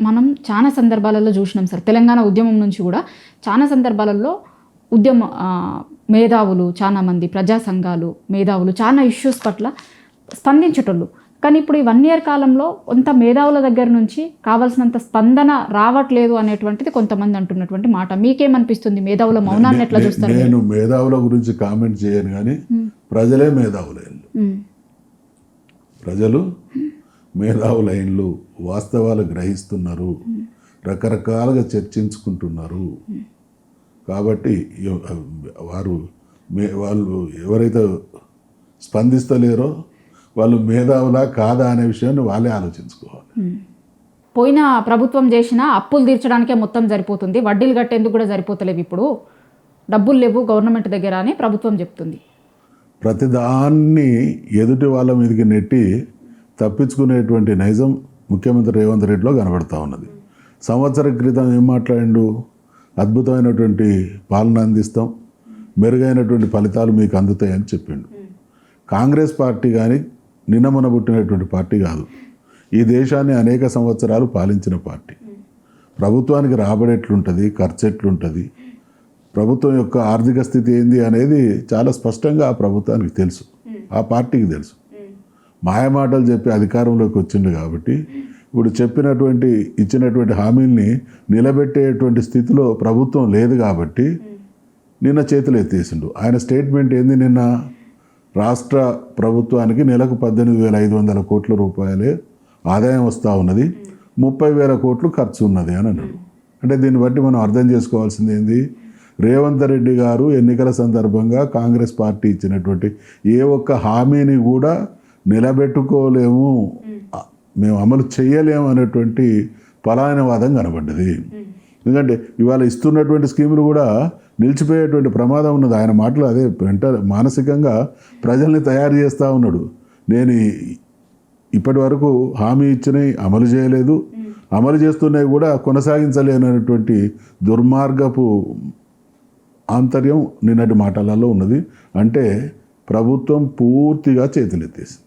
మనం చాలా సందర్భాలలో చూసినాం సార్. తెలంగాణ ఉద్యమం నుంచి కూడా చాలా సందర్భాలలో మేధావులు, చాలా మంది ప్రజా సంఘాలు, మేధావులు చాలా ఇష్యూస్ పట్ల స్పందించేటోళ్ళు. కానీ ఇప్పుడు ఈ 1 year కాలంలో కొంత మేధావుల దగ్గర నుంచి కావాల్సినంత స్పందన రావట్లేదు అనేటువంటిది కొంతమంది అంటున్నటువంటి మాట. మీకేమనిపిస్తుంది? మేధావుల మౌనాన్ని ఎట్లా చూస్తారు? నేను మేధావుల గురించి కామెంట్ చేయను, కానీ ప్రజలే మేధావులైన్లు. ప్రజలు మేధావులైన్లు వాస్తవాలు గ్రహిస్తున్నారు, రకరకాలుగా చర్చించుకుంటున్నారు. కాబట్టి వాళ్ళు ఎవరైతే స్పందిస్తలేరో వాళ్ళు మేధావులా కాదా అనే విషయాన్ని వాళ్ళే ఆలోచించుకోవాలి. పోయిన ప్రభుత్వం చేసిన అప్పులు తీర్చడానికే మొత్తం సరిపోతుంది, వడ్డీలు కట్టేందుకు కూడా సరిపోతలేవు, ఇప్పుడు డబ్బులు లేవు గవర్నమెంట్ దగ్గర అని ప్రభుత్వం చెప్తుంది. ప్రతిదాన్ని ఎదుటి వాళ్ళ మీదకి నెట్టి తప్పించుకునేటువంటి నైజం ముఖ్యమంత్రి రేవంత్ రెడ్డిలో కనబడతా ఉన్నది. సంవత్సరం క్రితం ఏం మాట్లాడిండు? అద్భుతమైనటువంటి పాలన అందిస్తాం, మెరుగైనటువంటి ఫలితాలు మీకు అందుతాయని చెప్పిండు. కాంగ్రెస్ పార్టీ కానీ నిన్నమొన్న పుట్టినటువంటి పార్టీ కాదు. ఈ దేశాన్ని అనేక సంవత్సరాలు పాలించిన పార్టీ. ప్రభుత్వానికి రాబడి ఎట్లుంటుంది, ఖర్చు ఎట్లుంటుంది, ప్రభుత్వం యొక్క ఆర్థిక స్థితి ఏంది అనేది చాలా స్పష్టంగా ఆ ప్రభుత్వానికి తెలుసు, ఆ పార్టీకి తెలుసు. మాయమాటలు చెప్పి అధికారంలోకి వచ్చిండు కాబట్టి ఇప్పుడు ఇచ్చినటువంటి హామీల్ని నిలబెట్టేటువంటి స్థితిలో ప్రభుత్వం లేదు కాబట్టి నిన్న చేతులు ఎత్తేసిండు. ఆయన స్టేట్మెంట్ ఏంది? నిన్న రాష్ట్ర ప్రభుత్వానికి నెలకు 18,500 కోట్ల రూపాయలే ఆదాయం వస్తూ ఉన్నది, 30,000 కోట్లు ఖర్చు ఉన్నది అని అన్నాడు. అంటే దీన్ని బట్టి మనం అర్థం చేసుకోవాల్సింది ఏంది? రేవంత్ రెడ్డి గారు ఎన్నికల సందర్భంగా కాంగ్రెస్ పార్టీ ఇచ్చినటువంటి ఏ ఒక్క హామీని కూడా నిలబెట్టుకోలేము, మేము అమలు చేయలేము అనేటువంటి పలాయనవాదం కనబడ్డది. ఎందుకంటే ఇవాళ ఇస్తున్నటువంటి స్కీములు కూడా నిలిచిపోయేటువంటి ప్రమాదం ఉన్నది. ఆయన మాటలు అదే మానసికంగా ప్రజల్ని తయారు చేస్తూ ఉన్నాడు. నేను ఇప్పటి వరకు హామీ ఇచ్చినవి అమలు చేయలేదు, అమలు చేస్తున్నవి కూడా కొనసాగించలేనటువంటి దుర్మార్గపు ఆంతర్యం నిన్నటి మాటలలో ఉన్నది. అంటే ప్రభుత్వం పూర్తిగా చేతులెత్తేసింది.